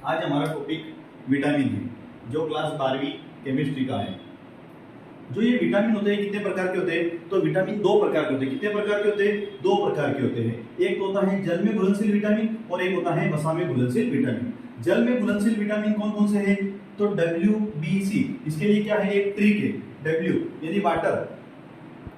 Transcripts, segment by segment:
आज हमारा topic vitamin है, जो क्लास 12वीं केमिस्ट्री का है। जो ये विटामिन होते हैं कितने प्रकार के होते हैं? तो विटामिन दो प्रकार के होते हैं। कितने प्रकार के होते हैं? दो प्रकार के होते हैं। एक होता है जल में घुलनशील विटामिन और एक होता है वसा में घुलनशील विटामिन। जल में घुलनशील विटामिन कौन कौन से हैं? तो WBC। इसके लिए क्या है? एक ट्रिक है। W यानी वाटर।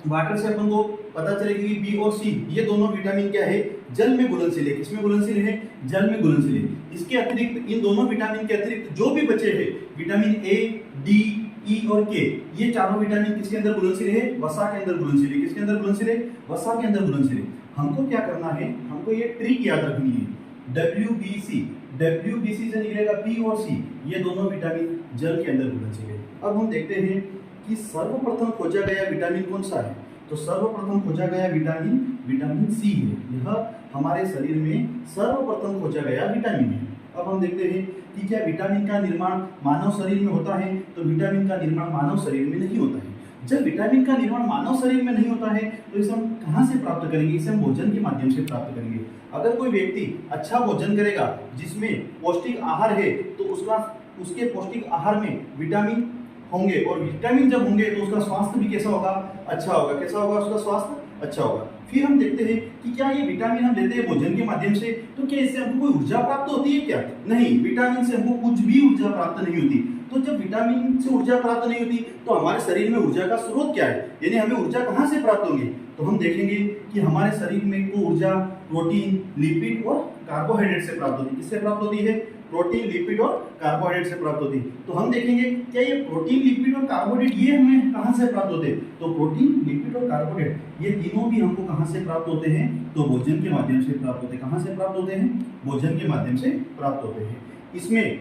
वाटर से अपन को पता चलेगा कि बी और सी ये दोनों विटामिन क्या है? जल में घुलनशील है। किसमें घुलनशील है? जल में घुलनशील है। इसके अतिरिक्त इन दोनों विटामिन के अतिरिक्त जो भी बचे हैं विटामिन ए, डी, ई और के, ये चारों विटामिन किसके अंदर घुलनशील है? वसा के अंदर घुलनशील है। किसके अंदर घुलनशील है? वसा के अंदर घुलनशील है। हमको क्या करना है? हमको ये ट्रिक याद रखनी है। WBC से निकलेगा बी और सी, ये दोनों विटामिन जल के अंदर घुलनशील है। अब हम देखते हैं कि सर्वप्रथम खोजा गया विटामिन कौन सा है? तो सर्वप्रथम खोजा गया विटामिन सी है। यह हमारे शरीर में सर्वप्रथम खोजा गया विटामिन है। अब हम देखते हैं कि क्या विटामिन का निर्माण मानव शरीर में होता है? तो विटामिन का निर्माण मानव शरीर में नहीं होता है। जब विटामिन का निर्माण मानव शरीर में नहीं होता है तो इसे हम कहाँ से प्राप्त करेंगे? इसे हम भोजन के माध्यम से प्राप्त करेंगे। अगर कोई व्यक्ति अच्छा भोजन करेगा जिसमें पौष्टिक आहार है तो उसके पौष्टिक आहार में विटामिन होंगे, और विटामिन जब होंगे तो उसका स्वास्थ्य भी कैसा होगा? अच्छा होगा। कैसा होगा? उसका स्वास्थ्य अच्छा होगा। फिर हम देखते हैं कि क्या ये विटामिन हम लेते हैं भोजन के माध्यम से, तो क्या इससे हमको कोई ऊर्जा प्राप्त होती है क्या? नहीं, विटामिन से हमको कुछ भी ऊर्जा प्राप्त नहीं होती। तो जब विटामिन से ऊर्जा प्राप्त नहीं होती तो हमारे शरीर में ऊर्जा का स्रोत क्या है? यानी हमें ऊर्जा कहाँ से प्राप्त होगी? तो हम देखेंगे कि हमारे शरीर में को ऊर्जा प्रोटीन, लिपिड और कार्बोहाइड्रेट से प्राप्त होती है। किससे प्राप्त होती है? प्रोटीन, लिपिड और कार्बोहाइड्रेट से प्राप्त होती है। तो हम देखेंगे क्या ये प्रोटीन, लिपिड और कार्बोहाइड्रेट ये हमें कहाँ से प्राप्त होते हैं? तो प्रोटीन, लिपिड और कार्बोहाइड्रेट ये तीनों भी हमको कहाँ से प्राप्त होते हैं? तो भोजन के माध्यम से प्राप्त होते हैं। कहाँ से प्राप्त होते हैं? भोजन के माध्यम से प्राप्त होते हैं। इसमें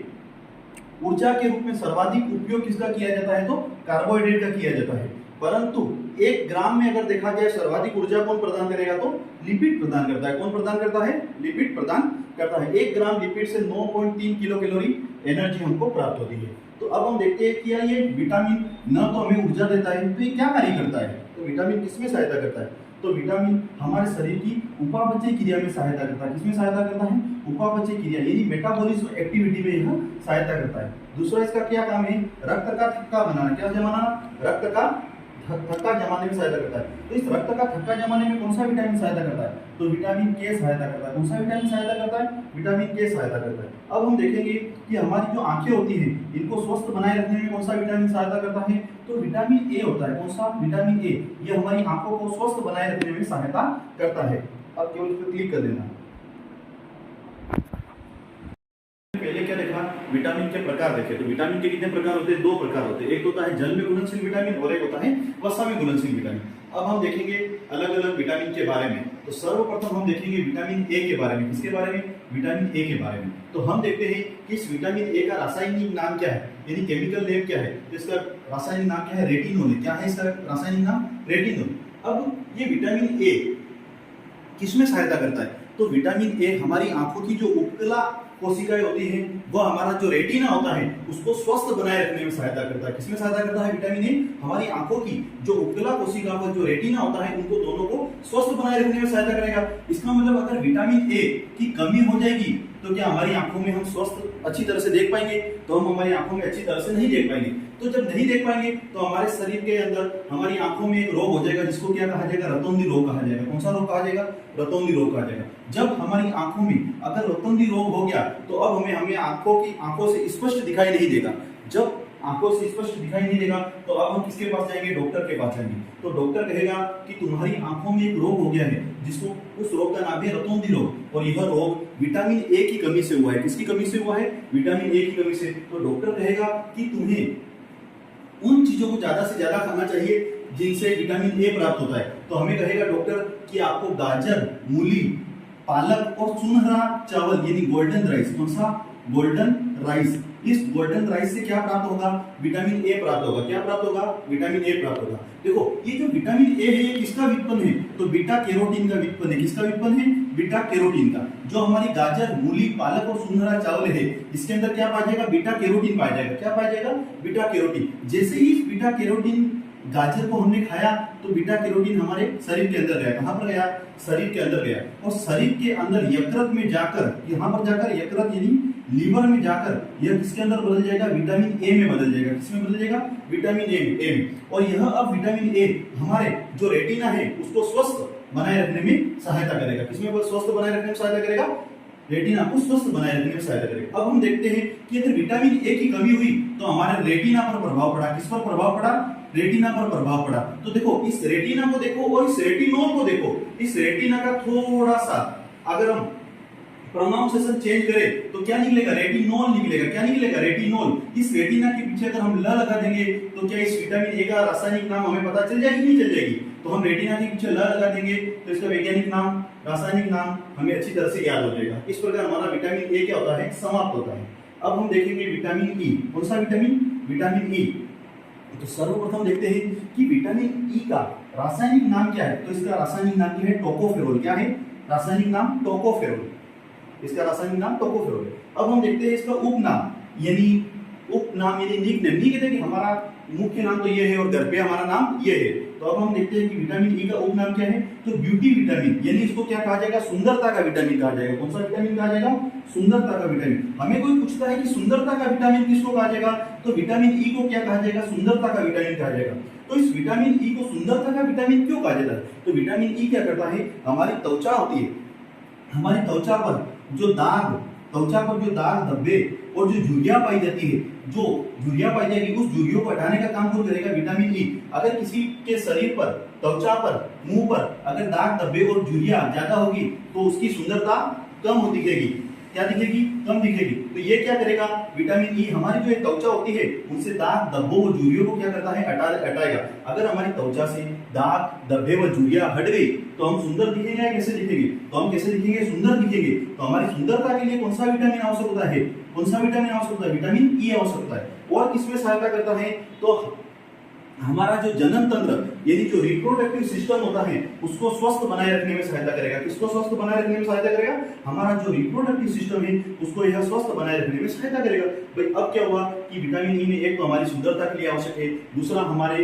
ऊर्जा के रूप में सर्वाधिक उपयोग किसका किया जाता है? तो कार्बोहाइड्रेट का किया जाता है। परंतु 1 ग्राम में अगर देखा जाए सर्वाधिक ऊर्जा कौन प्रदान करेगा? तो लिपिड प्रदान करता है। कौन प्रदान करता है? लिपिड प्रदान करता है। 1 ग्राम लिपिड से 9.3 किलो कैलोरी एनर्जी हमको प्राप्त होती है। तो अब हम देखते हैं कि ये विटामिन न तो हमें ऊर्जा देता है तो ये क्या कार्य करता है? तो विटामिन किसमें सहायता करता है? तो विटामिन हमारे शरीर की उपापचय क्रिया में सहायता करता है। किसमें सहायता करता है? उपापचय क्रिया यानी मेटाबॉलिज्म एक्टिविटी में यह सहायता करता है। दूसरा इसका क्या काम है? रक्त का थक्का बनाना। क्या जमाना? रक्त का थक्का जमाने में सहायता करता है। तो इस रक्त का थक्का जमाने में कौन सा विटामिन सहायता करता है? तो विटामिन के सहायता करता है। कौन सा विटामिन सहायता करता है? विटामिन के सहायता करता है। अब हम देखेंगे कि हमारी जो आंखें होती हैं इनको स्वस्थ बनाए रखने में कौन सा विटामिन सहायता करता है? तो विटामिन ए होता है। कौन सा? Vitamin A. ये हमारी आंखों को स्वस्थ बनाए रखने में सहायता करता है। अब केवल इस पर क्लिक कर देना। पहले क्या देखा? विटामिन के प्रकार देखे। तो विटामिन के कितने प्रकार होते हैं? 2 प्रकार होते हैं। एक होता है जल में घुलनशील विटामिन और एक होता है वसा में घुलनशील विटामिन। अब हम देखेंगे अलग अलग विटामिन के बारे में। तो सर्वप्रथम हम देखेंगे विटामिन ए के बारे में। किसके बारे में? विटामिन ए के बारे में। तो हम देखते हैं कि इस विटामिन ए का रासायनिक नाम क्या है, यानी केमिकल नेम क्या है? तो इसका रासायनिक नाम क्या है? रेटिनोल। क्या है इसका रासायनिक नाम? रेटिनोल। अब ये विटामिन ए किसमें सहायता करता है? तो विटामिन ए हमारी आंखों की जो उपकला कोशिकाएं होती हैं वह हमारा जो रेटिना होता है उसको स्वस्थ बनाए रखने में सहायता करता है। किसमें सहायता करता है? विटामिन ए हमारी आंखों की जो उपकला कोशिका का जो रेटिना होता है उनको दोनों को स्वस्थ बनाए रखने में सहायता करेगा। इसका मतलब अगर विटामिन ए की कमी हो जाएगी तो क्या हमारी आंखों में हम स्वस्थ अच्छी तरह से देख पाएंगे? तो हम हमारी आंखों में अच्छी तरह से नहीं देख पाएंगे। तो जब नहीं देख पाएंगे तो हमारे शरीर के अंदर हमारी आंखों में एक रोग हो जाएगा जिसको क्या कहा जाएगा? रतौंधी रोग कहा जाएगा। कौन सा रोग कहा जाएगा? रतौंधी रोग कहा जाएगा। जब हमारी आंखों में अगर रतौंधी रोग हो गया तो अब हमें आंखों से स्पष्ट दिखाई नहीं देगा। जब आंखों से स्पष्ट दिखाई नहीं देगा तो अब हम किसके पास जाएंगे? डॉक्टर के पास जाएंगे। तो डॉक्टर कहेगा कि तुम्हारी आंखों में एक रोग हो गया है जिसको उस रोग का नाम है रतौंधी रोग, और यह रोग विटामिन ए की कमी से हुआ है। किसकी कमी से हुआ है? विटामिन ए की कमी से। तो डॉक्टर कहेगा कि तुम्हें उन चीजों को ज्यादा से ज्यादा खाना चाहिए जिनसे विटामिन ए प्राप्त होता है। तो हमें कहेगा डॉक्टर कि आपको गाजर, मूली, पालक और सुनहरा चावल यानी गोल्डन राइस। कौन सा? Golden rice. इस गोल्डन राइस से क्या प्राप्त होगा? विटामिन ए प्राप्त होगा। क्या प्राप्त होगा? विटामिन ए प्राप्त होगा। देखो ये जो विटामिन ए है ये किसका व्युत्पन्न है? तो बीटा कैरोटीन का व्युत्पन्न है। किसका व्युत्पन्न है? बीटा कैरोटीन का। जो हमारी गाजर, मूली, पालक और सुनहरा चावल है इसके अंदर क्या पाया जाएगा? बीटा कैरोटीन पाया जाएगा। क्या पाया जाएगा? Beta carotene. जैसे ही बीटा कैरोटीन गाजर को हमने खाया तो बीटा कैरोटीन हमारे शरीर के अंदर गया। कहां पर गया? शरीर के अंदर गया, और शरीर के अंदर यकृत में जाकर, यहां पर जाकर यकृत यानी लीवर में जाकर यह किसके अंदर बदल जाएगा? विटामिन ए में बदल जाएगा। किसमें बदल जाएगा? विटामिन ए में। और यह अब विटामिन ए हमारे जो रेटिना है उसको स्वस्थ बनाए रखने में सहायता करेगा। किसमें स्वस्थ बनाए रखने में सहायता करेगा? रेटिना को स्वस्थ बनाए रखने में सहायता करेगा। अब हम देखते हैं कि अगर विटामिन ए की कमी हुई तो हमारे रेटिना पर प्रभाव पड़ा। किस पर प्रभाव पड़ा? रेटिना पर प्रभाव पड़ा। तो देखो, इस रेटिना को देखो और इस रेटिनोल को देखो। इस रेटिना का थोड़ा सा अगर हम प्रोनाउंसिएशन चेंज करें तो क्या निकलेगा? रेटिनोल निकलेगा। क्या निकलेगा? रेटिनोल। इस रेटिना के पीछे अगर हम ल लगा देंगे तो क्या इस विटामिन ए का रासायनिक नाम हमें पता चल जाएगी? नहीं चल जाएगी। तो हम रेटिना के पीछे ल लगा देंगे तो इसका वैज्ञानिक नाम, रासायनिक नाम हमें अच्छी तरह से याद हो जाएगा। इस प्रकार हमारा विटामिन ए क्या होता है? समाप्त होता है। अब हम देखेंगे विटामिन ई। कौन सा विटामिन? Vitamin E. तो सर्वप्रथम देखते हैं कि विटामिन ई का रासायनिक नाम क्या है। तो इसका रासायनिक नाम क्या है? टोकोफेरोल। क्या है रासायनिक नाम? टोकोफेरोल। इसका रासायनिक नाम टोकोफेरोल है। अब हम देखते हैं इसका उपनाम यानी निकनेम। नहीं कहते कि हमारा मुख्य नाम तो ये है और घर पे हमारा नाम ये है। तो अब हम देखते हैं कि विटामिन ई का उपनाम क्या है? तो ब्यूटी विटामिन, यानी इसको क्या कहा जाएगा? सुंदरता का विटामिन कहा जाएगा। कौन सा विटामिन कहा जाएगा? सुंदरता का विटामिन। हमें कोई पूछता है कि सुंदरता का विटामिन किसको कहा जाएगा, तो विटामिन ई को क्या कहा जाएगा? सुंदरता का विटामिन कहा जाएगा। तो इस विटामिन ई को सुंदरता का विटामिन क्यों कहा जाता है? तो विटामिन ई क्या करता है? हमारी त्वचा होती है, हमारी त्वचा पर जो दाग, त्वचा पर जो दाग धब्बे और जो झुर्रियां पाई जाती है, जो झुर्रियां पाई जाएगी उस झुर्रियों को हटाने का काम कौन करेगा? Vitamin E. अगर किसी के शरीर पर, त्वचा पर, मुंह पर अगर दाग धब्बे और झुर्रियां ज्यादा होगी तो उसकी सुंदरता कम दिखेगी। क्या दिखेगी? कम दिखेगी। तो ये क्या करेगा? विटामिन ई हमारी जो त्वचा होती है उनसे दाग धब्बों और झुर्रियों को क्या करता है? हटाएगा। अगर हमारी त्वचा से दाग धब्बे व झुर्रियां हट गई तो हम सुंदर दिखेंगे या कैसे दिखेंगे? तो हम कैसे दिखेंगे? सुंदर दिखेंगे। तो हमारी सुंदरता के लिए कौन सा विटामिन आवश्यक होता है? कौन सा विटामिन आवश्यक होता है? विटामिन ई आवश्यक होता है। और किसमें सहायता करता है? तो हमारा जो जनन तंत्र यानी जो रिप्रोडक्टिव सिस्टम होता है उसको स्वस्थ बनाए रखने में सहायता करेगा। किसको स्वस्थ बनाए रखने में सहायता करेगा? हमारा जो रिप्रोडक्टिव सिस्टम है उसको यह स्वस्थ बनाए रखने में सहायता करेगा। भाई अब क्या हुआ कि विटामिन ई में एक तो हमारी सुंदरता के लिए आवश्यक है, दूसरा हमारे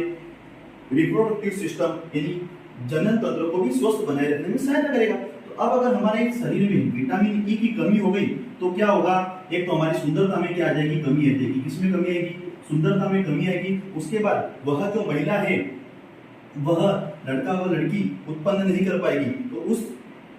रिप्रोडक्टिव सिस्टम यानी जनन तंत्र को भी स्वस्थ बनाए रखने में सहायता करेगा। तो अब अगर हमारे शरीर में विटामिन ई की कमी हो गई तो क्या होगा? एक तो हमारी सुंदरता में क्या आ जाएगी? कमी आ जाएगी। किसमें कमी आएगी? सुंदरता में कमी आएगी। उसके बाद वह जो महिला है, वह लड़का व लड़की उत्पन्न नहीं कर पाएगी। तो उस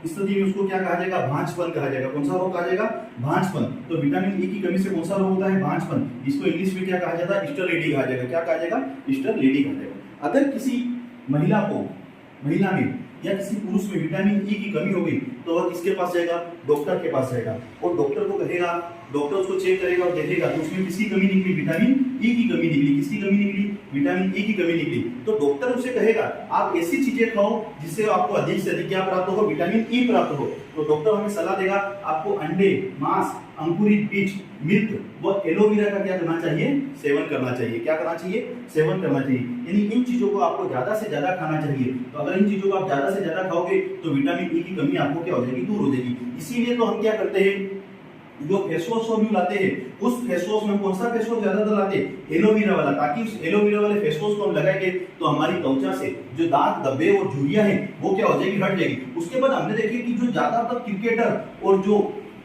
स्थिति में उसको क्या कहा जाएगा? भांजपन कहा जाएगा। कौन सा रोग कहा जाएगा? भांजपन। तो विटामिन ई की कमी से कौन सा रोग होता है? भांजपन। इसको इंग्लिश में क्या कहा जाता है? स्टरलेडी कहा जाएगा। क्या कहा जाएगा? स्टरलेडी कहा जाएगा। अगर किसी महिला में या किसी पुरुष में विटामिन ई की कमी हो गई तो वह किसके पास जाएगा? डॉक्टर के पास जाएगा और डॉक्टर को कहेगा, डॉक्टर उसको चेक करेगा और देखेगा तो उसमें किसकी कमी निकली? विटामिन ई की कमी निकली। किसकी कमी निकली? विटामिन ई की कमी निकली। तो डॉक्टर उसे कहेगा आप ऐसी चीजें खाओ जिससे आपको अधिक से अधिक क्या प्राप्त हो? विटामिन ई प्राप्त हो। तो डॉक्टर हमें सलाह देगा आपको अंडे, मांस, अंकुरित बीज, मिल्क व एलोवेरा का क्या करना चाहिए? सेवन करना चाहिए। क्या करना चाहिए? सेवन करना चाहिए। यानी इन चीजों को आपको ज्यादा से ज्यादा खाना चाहिए। तो अगर इन चीजों को आप ज्यादा से ज्यादा खाओगे तो विटामिन ई की कमी आपको क्या हो जाएगी? दूर हो जाएगी। इसीलिए तो हम क्या करते हैं, जो फेस वॉश हम लाते हैं उस फेस वॉश में कौन सा फेस वॉश ज्यादातर लाते हैं? एलोवेरा वाला, ताकि उस एलोवेरा वाले फेस वॉश को हम लगाएंगे तो हमारी त्वचा से जो दाग धब्बे और झुर्रियां हैं वो क्या हो जाएगी? हट जाएगी। उसके बाद हमने देखे कि जो ज्यादातर क्रिकेटर और जो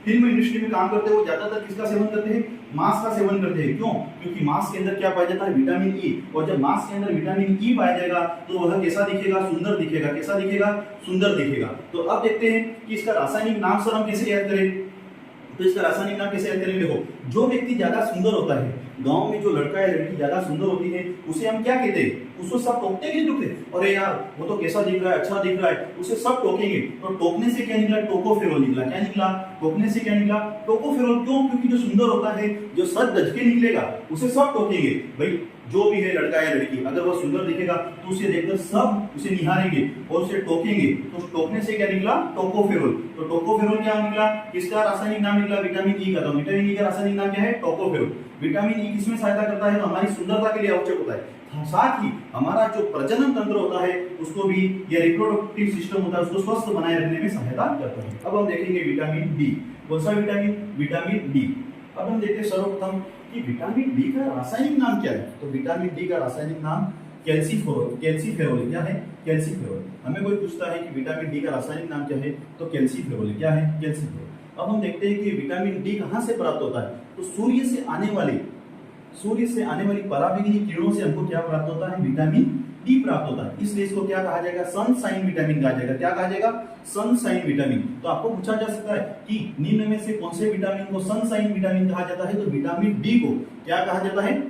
फिल्म इंडस्ट्री में काम करते हैं वो ज्यादातर किसका सेवन करते हैं? मांस का सेवन करते हैं। क्यों? क्योंकि मांस के अंदर क्या पाया जाता है? Vitamin E. और जब मांस के अंदर विटामिन ई पाया जाएगा तो वह कैसा दिखेगा? सुंदर दिखेगा। कैसा दिखेगा? सुंदर दिखेगा। तो अब देखते हैं कि इसका रासायनिक नाम सर हम कैसे याद करें। तो इसका रासायनिक नाम कैसे याद करेंगे? देखो, जो व्यक्ति ज्यादा सुंदर होता है, गांव में जो लड़का या लड़की ज्यादा सुंदर होती है उसे हम क्या कहते हैं? उसको सब टोकते हैं कि नहीं टोकते? अरे यार वो तो कैसा दिख रहा है, अच्छा दिख रहा है, उसे सब टोकेंगे। तो टोकने से क्या निकला? टोकोफेरोल निकला। क्या निकला? टोकने से क्या निकला? टोकोफेरोल। क्यों? क्योंकि जो सुंदर होता है, जो सच धज के निकलेगा उसे सब टोकेंगे। भाई जो भी है लड़का या लड़की, अगर वो सुंदर दिखेगा तो उसे देखकर सब उसे निहारेंगे और उसे टोकेंगे। तो टोकने से क्या निकला? टोकोफेरोल। तो टोकोफेरोल क्या निकला? किसका रासायनिक नाम निकला? विटामिन ई का। तो विटामिन ई का रासायनिक नाम क्या है? टोकोफेरोल। विटामिन ई किसमें सहायता करता है? तो हमारी सुंदरता के लिए आवश्यक होता है। साथ ही हमारा जो प्रजनन तंत्र होता है उसको भी, या रिप्रोडक्टिव सिस्टम होता है उसको स्वस्थ बनाए रखने में सहायता करता है। अब हम देखेंगे विटामिन डी। कौन सा विटामिन? Vitamin D. अब हम देखते हैं सर्वप्रथम कि विटामिन डी का रासायनिक नाम क्या है। तो विटामिन डी का रासायनिक नाम कैल्सीफेरोल है। क्या है? कैल्सीफेरोल। हमें कोई पूछता है कि विटामिन डी का रासायनिक नाम क्या है, तो कैल्सीफेरोल है। क्या है? कैल्सीफेरोल। अब हम देखते हैं कि विटामिन डी कहाँ से प्राप्त होता है, तो सूर्य से आने वाली पराबैंगनी किरणों से हमको क्या प्राप्त होता है? विटामिन डी प्राप्त होता है। इसलिए इसको क्या कहा जाएगा? सनशाइन विटामिन कहा जाएगा। क्या कहा जाएगा? Sunshine vitamin. तो आपको पूछा जा सकता है कि निम्न में से कौन से विटामिन को सनशाइन विटामिन कहा जाता है, तो विटामिन डी को क्या कहा जाता है?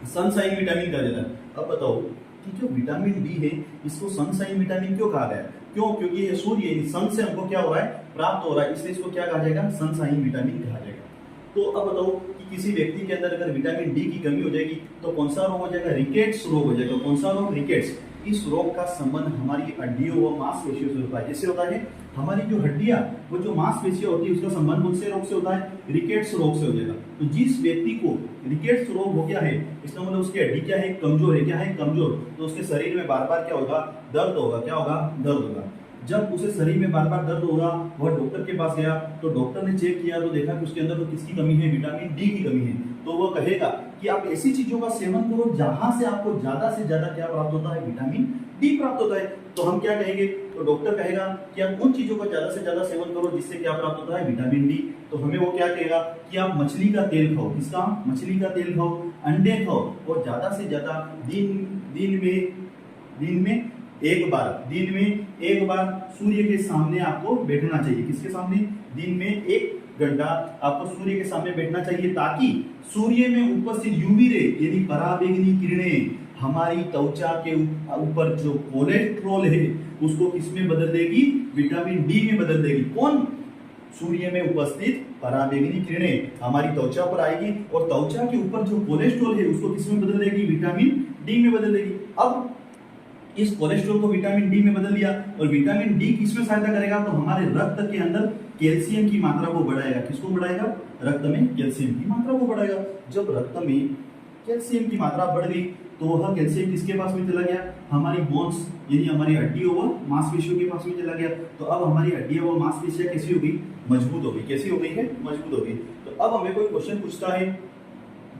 सनशाइन विटामिन कहा जाता है। अब बताओ कि जो विटामिन डी है इसको सनशाइन विटामिन क्यों कहा गया? क्यों? क्योंकि ये सूर्य सन से हमको क्या हो रहा है? प्राप्त हो रहा है, इसलिए इसको क्या कहा जाएगा? सनशाइन विटामिन कहा जाएगा। तो अब बताओ कि किसी व्यक्ति के अंदर अगर विटामिन डी की कमी हो जाएगी तो कौन सा रोग हो जाएगा? रिकेट्स रोग हो जाएगा। कौन सा रोग? रिकेट्स। इस रोग का संबंध हमारी हड्डियों व मांसपेशियों से होता है। जैसे होता है हमारी जो हड्डियां, वो जो मांसपेशियां होती है, उसका संबंध कौन से रोग से होता है? रिकेट्स रोग से हो जाएगा। तो जिस व्यक्ति को रिकेट्स रोग हो गया है, इसका मतलब उसकी हड्डी क्या है? कमजोर है। क्या है? कमजोर। तो उसके शरीर में बार बार क्या होगा? दर्द होगा। क्या होगा? दर्द होगा। जब उसे शरीर में बार बार दर्द होगा, वह डॉक्टर के पास गया तो डॉक्टर ने चेक किया तो देखा कि उसके अंदर तो किसकी कमी है? विटामिन डी की कमी है। तो वह कहेगा कि आप ऐसी चीजों का सेवन करो जहां से आपको ज्यादा से ज्यादा क्या प्राप्त होता है? विटामिन डी प्राप्त होता है। तो हम क्या कहेंगे? तो डॉक्टर कहेगा कि आप उन चीजों का ज्यादा से ज्यादा सेवन करो जिससे क्या प्राप्त होता है? Vitamin D. तो हमें वो क्या कहेगा कि आप मछली का तेल खाओ। किसका? मछली का तेल खाओ, अंडे खाओ, और ज्यादा से ज्यादा दिन में एक बार सूर्य के सामने आपको बैठना चाहिए। किसके सामने? दिन में 1 घंटा आपको सूर्य के सामने बैठना चाहिए, ताकि सूर्य में उपस्थित यूवी रे यानी पराबैंगनी किरणें हमारी त्वचा के ऊपर जो कोलेस्ट्रॉल है उसको किसमें बदल देगी? विटामिन डी में बदल देगी। कौन? सूर्य में उपस्थित पराबैंगनी किरणें हमारी त्वचा पर आएगी और त्वचा के ऊपर जो कोलेस्ट्रॉल है उसको किसमें बदल देगी? विटामिन डी में बदल देगी। अब इस कोलेस्ट्रॉल को विटामिन डी में बदल दिया, और विटामिन डी किसमें सहायता करेगा? तो हमारे रक्त के अंदर कैल्शियम की मात्रा को बढ़ाएगा। किसको बढ़ाएगा? रक्त में कैल्शियम की मात्रा को बढ़ाएगा। जब रक्त में कैल्शियम की मात्रा बढ़ गई तो वह कैल्शियम किसके पास में चला गया? हमारी बोन्स यानी हमारी हड्डियों व मांसपेशियों के पास में चला गया। तो अब हमारी हड्डियां व मांसपेशियां कैसी हो गई? मजबूत हो गई। कैसी हो गई है? मजबूत हो गई। तो अब हमें कोई क्वेश्चन पूछता है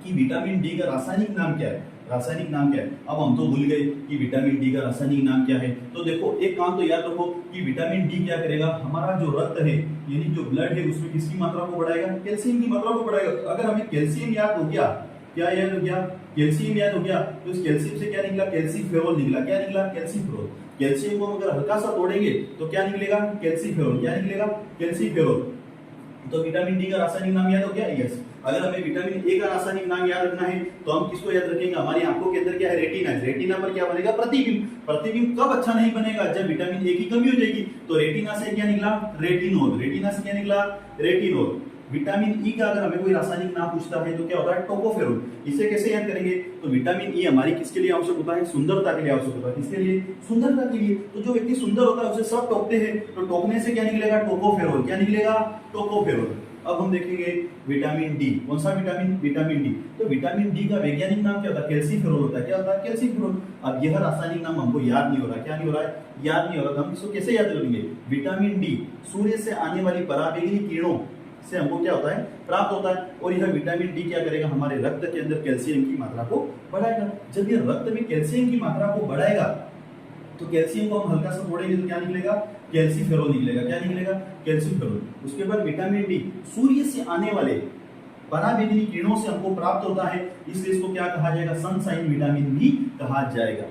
कि विटामिन डी का रासायनिक नाम क्या है? रासायनिक नाम क्या है? अब हम तो भूल गए कि विटामिन डी का रासायनिक नाम क्या है। तो देखो, एक काम तो याद रखो कि विटामिन डी क्या करेगा? हमारा जो रक्त है यानी जो ब्लड है उसमें किसकी मात्रा को बढ़ाएगा? कैल्शियम की मात्रा को बढ़ाएगा। अगर हमें कैल्शियम याद हो गया, क्या याद हो गया? कैल्शियम याद हो गया, तो इस कैल्शियम से क्या निकला? कैल्सीफेरोल निकला। क्या निकला? कैल्सीफेरोल। कैल्शियम को अगर हल्का सा तोड़ेंगे तो क्या निकलेगा? कैल्सीफेरोल। क्या निकलेगा? कैल्सीफेरोल। तो विटामिन डी का रासायनिक नाम याद हो गया? यस। अगर हमें विटामिन ए का रासायनिक नाम याद रखना है तो हम किसको याद रखेंगे? हमारी आंखों के अंदर क्या है? रेटिना है। रेटिना पर क्या बनेगा? प्रतिबिंब। प्रतिबिंब कब अच्छा नहीं बनेगा? जब विटामिन ए की कमी हो जाएगी। तो रेटिना से क्या निकला? रेटिनोल। रेटिना से क्या निकला? रेटिनोल। विटामिन ई का अगर हमें कोई रासायनिक नाम पूछता है तो क्या होता है? टोकोफेरोल। इसे कैसे याद करेंगे? तो विटामिन ई हमारी किसके लिए आवश्यक होता है? सुंदरता के लिए आवश्यक होता है। किसके लिए? सुंदरता के लिए। तो जो व्यक्ति सुंदर होता है उसे सब टोकते हैं, तो टोकने से क्या निकलेगा? टोकोफेरोल। क्या निकलेगा? टोकोफेरोल। अब हम देखेंगे विटामिन डी। कौन सा विटामिन? Vitamin D. तो विटामिन डी का वैज्ञानिक नाम क्या होता है? कैल्सीफेरोल होता है। क्या होता है? कैल्सीफेरोल। अब यह रासायनिक नाम हमको याद नहीं हो रहा। क्या नहीं हो रहा है? याद नहीं हो रहा। तो हम इसको कैसे याद करेंगे? विटामिन डी सूर्य से आने वाली पराबैंगनी किरणों से हमको क्या होता है? प्राप्त होता है। और यह विटामिन डी क्या करेगा? हमारे रक्त के अंदर कैल्शियम की मात्रा को बढ़ाएगा। जब यह रक्त में कैल्शियम की मात्रा को बढ़ाएगा तो कैल्शियम को हम हल्का सा तोड़ेंगे तो क्या निकलेगा? कैल्सीफेरोल निकलेगा। क्या निकलेगा? कैल्सीफेरोल। उसके बाद विटामिन डी सूर्य से आने वाले पराबैंगनी किरणों से हमको प्राप्त होता है, इसलिए इसको क्या कहा जाएगा? सनशाइन विटामिन भी कहा जाएगा।